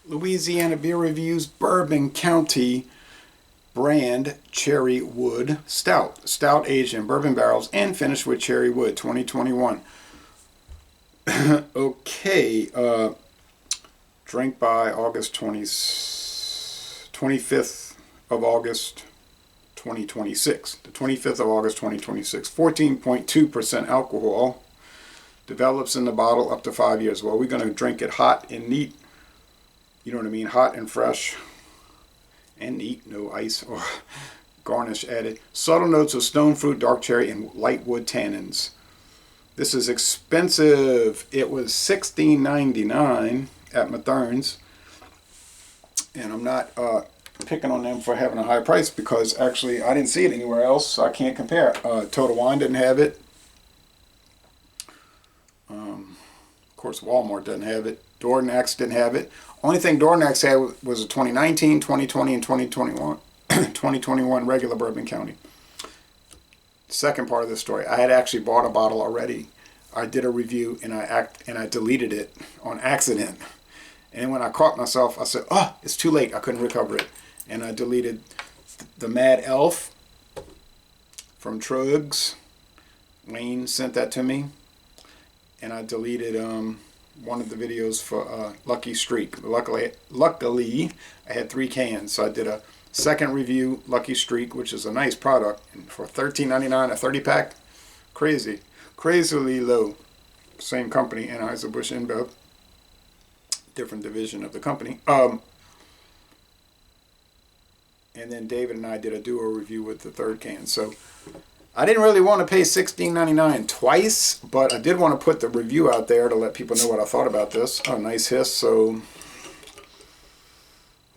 Louisiana Beer Reviews Bourbon County brand cherry wood stout. Stout aged in bourbon barrels and finished with cherry wood 2021. Okay, drink by August 25th of August 2026. The 25th of August 2026. 14.2% alcohol. Develops in the bottle up to 5 years. Well, we're going to drink it hot and neat. You know what I mean? Hot and fresh. And neat. No ice or garnish added. Subtle notes of stone fruit, dark cherry, and light wood tannins. This is expensive. It was $16.99 at Mathern's. And I'm not picking on them for having a high price because actually I didn't see it anywhere else, so I can't compare. Total Wine didn't have it. Of course, Walmart doesn't have it. Dornax didn't have it. Only thing Dornax had was a 2019, 2020, and 2021 2021 regular Bourbon County. Second part of the story, I had actually bought a bottle already. I did a review and I deleted it on accident. And when I caught myself, I said, "Oh, it's too late. I couldn't recover it." And I deleted the Mad Elf from Trugs. Wayne sent that to me. And I deleted one of the videos for Lucky Streak. Luckily, I had 3 cans, so I did a second review, Lucky Streak, which is a nice product, and for $13.99 a 30-pack, crazily low. Same company, Anheuser-Busch InBev, different division of the company. And then David and I did a duo review with the 3rd can. So I didn't really want to pay $16.99 twice, but I did want to put the review out there to let people know what I thought about this. Oh, nice hiss. So,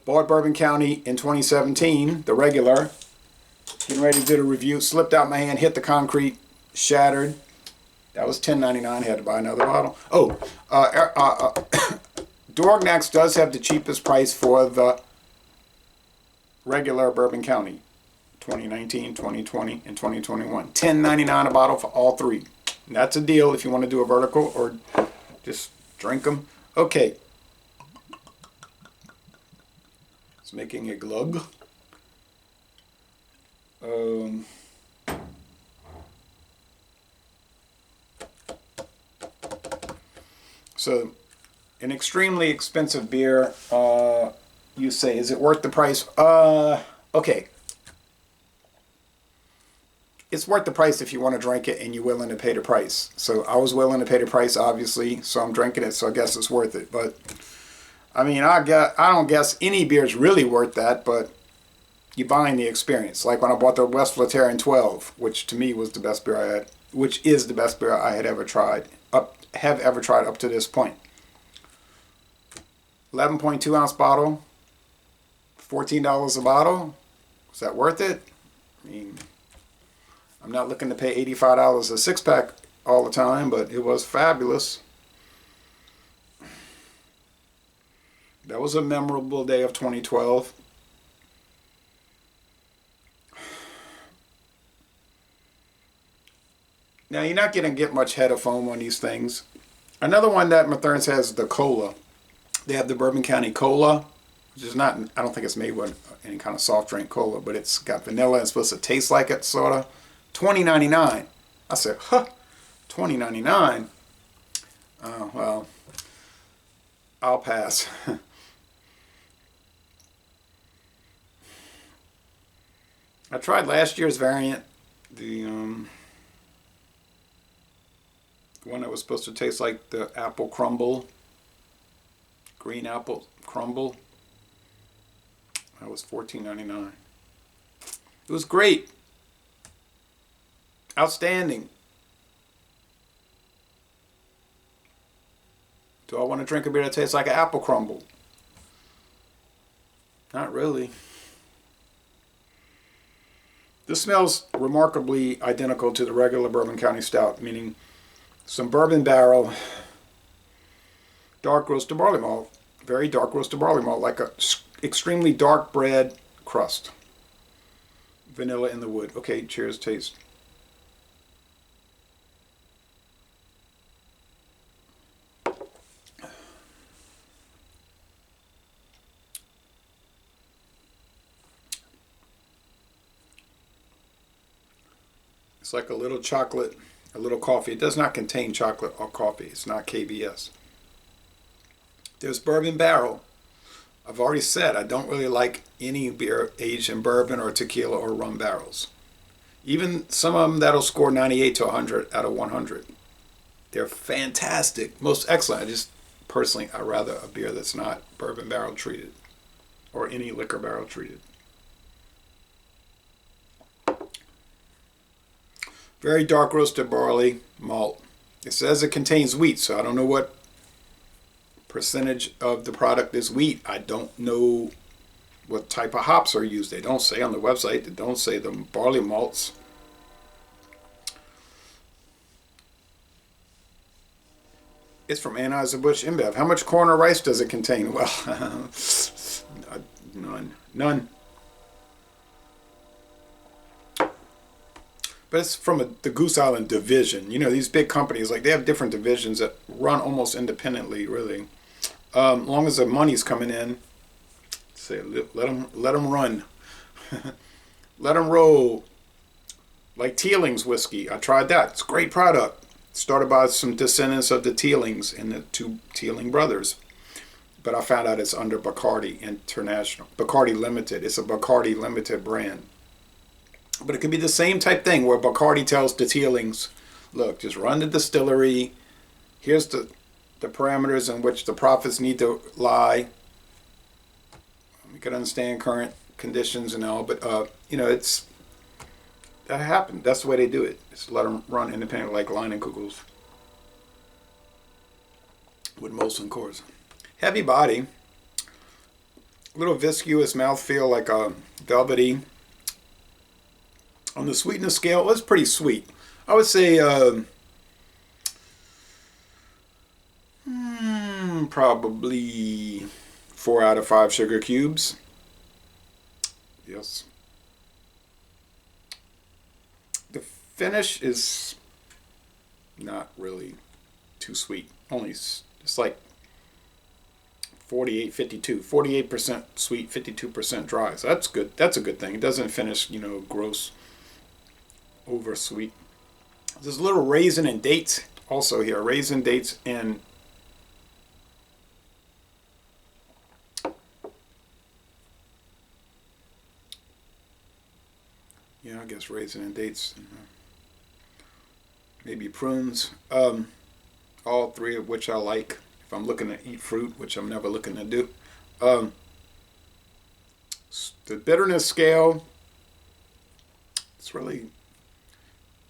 bought Bourbon County in 2017, the regular. Getting ready to do the review. Slipped out my hand, hit the concrete, shattered. That was $10.99. Had to buy another bottle. Oh, Dornax does have the cheapest price for the regular Bourbon County. 2019, 2020, and 2021. $10.99 a bottle for all 3. And that's a deal if you want to do a vertical or just drink them. Okay. It's making a glug. So, an extremely expensive beer. You say, is it worth the price? Okay. It's worth the price if you want to drink it and you're willing to pay the price. So I was willing to pay the price, obviously, so I'm drinking it, so I guess it's worth it. But I mean, I don't guess any beer is really worth that, but you're buying the experience. Like when I bought the West Flaterian 12, which to me was the best beer I had, which is the best beer I had ever tried, up to this point. 11.2 ounce bottle, $14 a bottle. Is that worth it? I mean, I'm not looking to pay $85 a 6-pack all the time, but it was fabulous. That was a memorable day of 2012. Now, you're not going to get much head of foam on these things. Another one that Mathern's has is the cola. They have the Bourbon County Cola, which is not, I don't think it's made with any kind of soft drink cola, but it's got vanilla and it's supposed to taste like it, sort of. $20.99. I said, huh, $20.99? Oh, well, I'll pass. I tried last year's variant, the one that was supposed to taste like the apple crumble, green apple crumble. That was $14.99. It was great. Outstanding. Do I want to drink a beer that tastes like an apple crumble? Not really. This smells remarkably identical to the regular Bourbon County Stout, meaning some bourbon barrel, dark roasted barley malt, very dark roasted barley malt, like a extremely dark bread crust. Vanilla in the wood. Okay, cheers, taste. It's like a little chocolate, a little coffee. It does not contain chocolate or coffee. It's not KBS. There's bourbon barrel. I've already said I don't really like any beer aged in bourbon or tequila or rum barrels. Even some of them that'll score 98 to 100 out of 100. They're fantastic, most excellent. I just personally, I'd rather a beer that's not bourbon barrel treated or any liquor barrel treated. Very dark roasted barley malt. It says it contains wheat, so I don't know what percentage of the product is wheat. I don't know what type of hops are used. They don't say on the website. They don't say the barley malts. It's from Anheuser-Busch InBev. How much corn or rice does it contain? Well, none. None. But it's from the Goose Island division. You know, these big companies, like they have different divisions that run almost independently, really. As long as the money's coming in, say let them run, let them roll. Like Teeling's whiskey, I tried that. It's a great product. Started by some descendants of the Teelings and the two Teeling brothers, but I found out it's under Bacardi International, Bacardi Limited. It's a Bacardi Limited brand, but it could be the same type thing where Bacardi tells the Teelings, look, just run the distillery. Here's the parameters in which the profits need to lie. We can understand current conditions and all, but you know, it's that happened. That's the way they do it. Just let them run independent, like Leinenkugels with Molson Coors. Heavy body, a little viscous mouthfeel, like a velvety. On the sweetness scale, it's pretty sweet. I would say probably 4 out of 5 sugar cubes. Yes. The finish is not really too sweet. Only it's like 48-52. 48% sweet, 52% dry. So that's good. That's a good thing. It doesn't finish, you know, gross, over sweet. There's a little raisin and dates also here. Raisin, dates, and yeah, I guess raisin and dates. Maybe prunes. All three of which I like. If I'm looking to eat fruit, which I'm never looking to do. The bitterness scale, it's really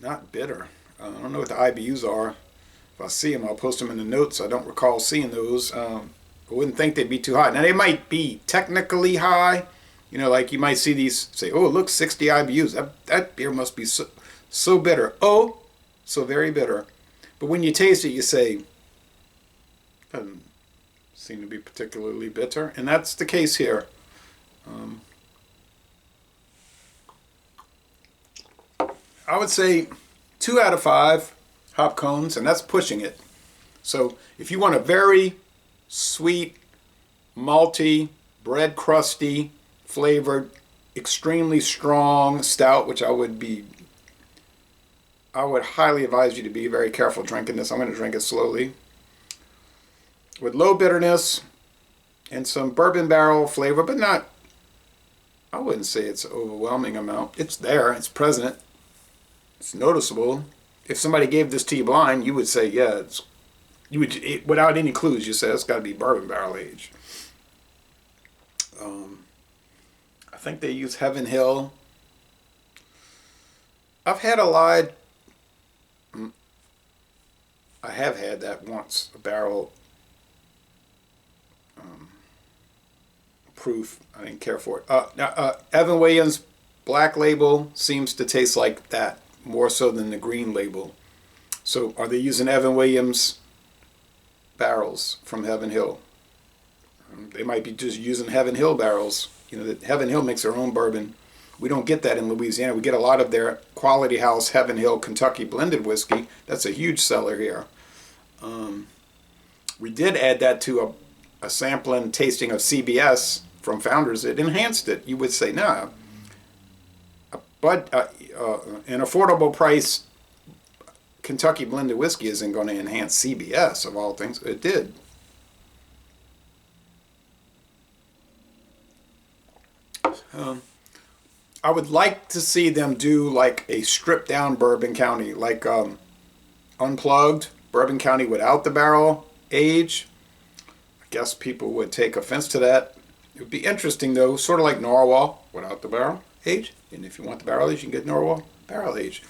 not bitter. I don't know what the IBUs are. If I see them, I'll post them in the notes. I don't recall seeing those. I wouldn't think they'd be too high. Now, they might be technically high. You know, like you might see these, say, oh, look, 60 IBUs. That beer must be so bitter. Oh, so very bitter. But when you taste it, you say, doesn't seem to be particularly bitter. And that's the case here. I would say 2 out of 5 hop cones, and that's pushing it. So if you want a very sweet, malty, bread crusty, flavored, extremely strong stout, which I would highly advise you to be very careful drinking this. I'm going to drink it slowly. With low bitterness and some bourbon barrel flavor, but not, I wouldn't say it's an overwhelming amount. It's there, it's present, it's noticeable. If somebody gave this to you blind, you would say, yeah, without any clues, you say it's got to be bourbon barrel aged. I think they use Heaven Hill. I've had I have had that once, a barrel proof. I didn't care for it. Evan Williams Black Label seems to taste like that more so than the green label. So are they using Evan Williams barrels from Heaven Hill? They might be just using Heaven Hill barrels. You know, that Heaven Hill makes their own bourbon. We don't get that in Louisiana. We get a lot of their Quality House Heaven Hill Kentucky blended whiskey. That's a huge seller here. We did add that to a sampling tasting of CBS from Founders. It enhanced it. You would say, nah, But an affordable price Kentucky blended whiskey isn't going to enhance CBS, of all things. It did. I would like to see them do like a stripped down Bourbon County, like unplugged Bourbon County without the barrel age. I guess people would take offense to that. It would be interesting though, sort of like Narwhal without the barrel age. And if you want the barrel age, you can get Narwhal barrel age.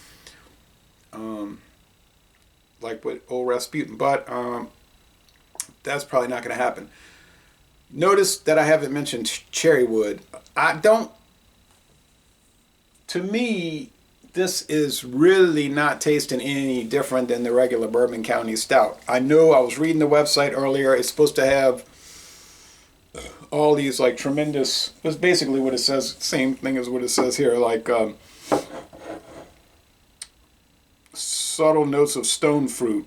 Like with Old Rasputin. But that's probably not going to happen. Notice that I haven't mentioned cherry wood. To me, this is really not tasting any different than the regular Bourbon County Stout. I know I was reading the website earlier. It's supposed to have all these like tremendous, that's basically what it says, same thing as what it says here, like subtle notes of stone fruit.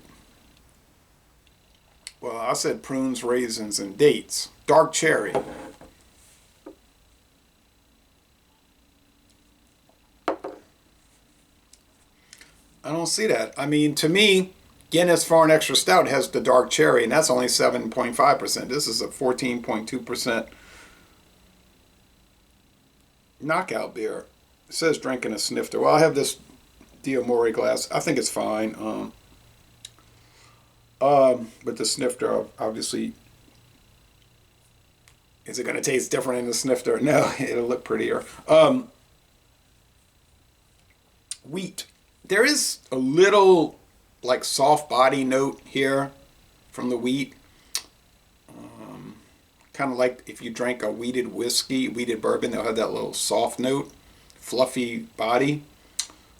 Well, I said prunes, raisins, and dates. Dark cherry. I don't see that. I mean, to me, Guinness Foreign Extra Stout has the dark cherry, and that's only 7.5%. This is a 14.2% knockout beer. It says drinking a snifter. Well, I have this Diamore glass. I think it's fine. But the snifter, obviously, is it going to taste different in the snifter? No, it'll look prettier. Wheat. There is a little like soft body note here from the wheat. Kind of like if you drank a wheated whiskey, wheated bourbon, they'll have that little soft note, fluffy body.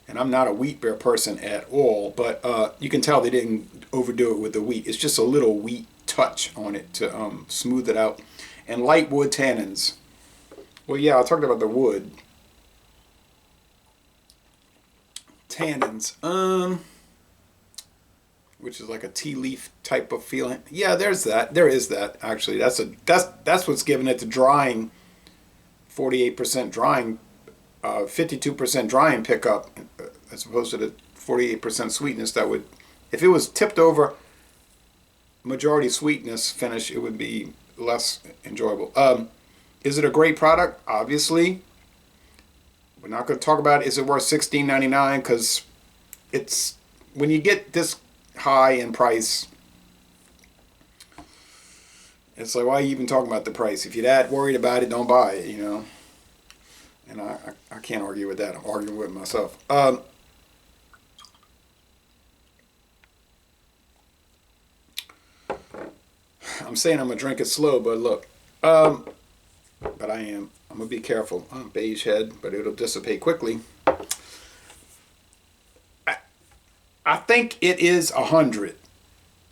And I'm not a wheat beer person at all, but you can tell they didn't overdo it with the wheat. It's just a little wheat touch on it to smooth it out. And light wood tannins. Well, yeah, I talked about the wood. Tannins, which is like a tea leaf type of feeling. Yeah, there's that. There is that actually. That's what's giving it the drying, 48% drying, 52% drying pickup, as opposed to the 48% sweetness that would, if it was tipped over majority sweetness finish, it would be less enjoyable. Is it a great product? Obviously. We're not going to talk about is it worth $16.99, because it's when you get this high in price, it's like, why are you even talking about the price? If you're that worried about it, don't buy it, you know. And I can't argue with that. I'm arguing with myself. I'm saying I'm going to drink it slow, but look. But I'm going to be careful. Beige head, but it'll dissipate quickly. I think it is 100.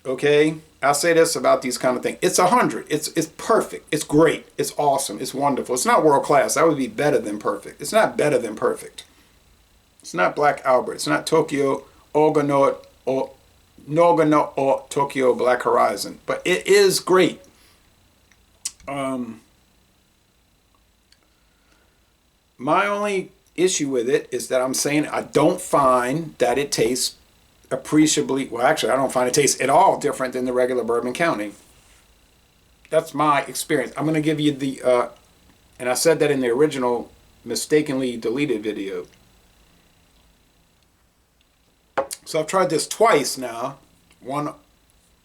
Okay? I'll say this about these kind of things. It's 100. It's perfect. It's great. It's awesome. It's wonderful. It's not world class. That would be better than perfect. It's not better than perfect. It's not Black Albert. It's not Tokyo, Nogano, or Tokyo Black Horizon. But it is great. My only issue with it is that I'm saying I don't find that it tastes appreciably, well, actually, I don't find it tastes at all different than the regular Bourbon County. That's my experience. I'm going to give you the, and I said that in the original mistakenly deleted video. So I've tried this twice now. One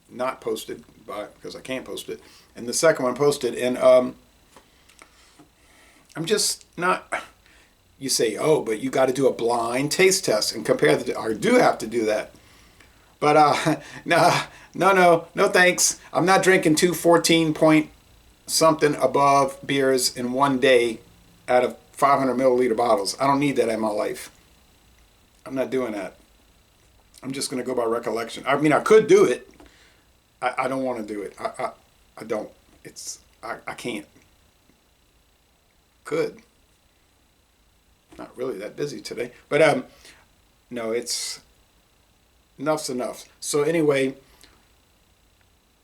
not posted because I can't post it, and the second one posted, and I'm just not. You say, oh, but you got to do a blind taste test and compare the. I do have to do that, but no, thanks. I'm not drinking 2 14 point something above beers in one day out of 500 milliliter bottles. I don't need that in my life. I'm not doing that. I'm just going to go by recollection. I mean, I could do it. I don't want to do it. I don't. I can't. Could. Not really that busy today. But no, it's enough's enough. So anyway,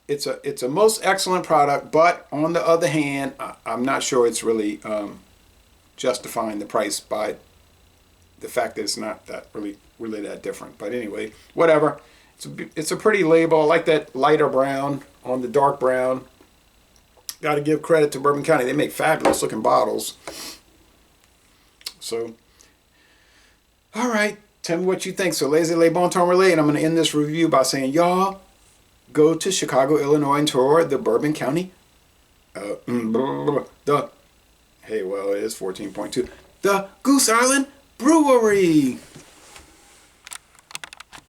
it's a most excellent product, but on the other hand, I'm not sure it's really justifying the price by the fact that it's not that really that different. But anyway, whatever. It's a pretty label. I like that lighter brown on the dark brown. Got to give credit to Bourbon County. They make fabulous looking bottles. So, all right. Tell me what you think. So, laissez les bon temps relais. And I'm going to end this review by saying, y'all, go to Chicago, Illinois, and tour the Bourbon County. Hey, well, it is 14.2. The Goose Island Brewery.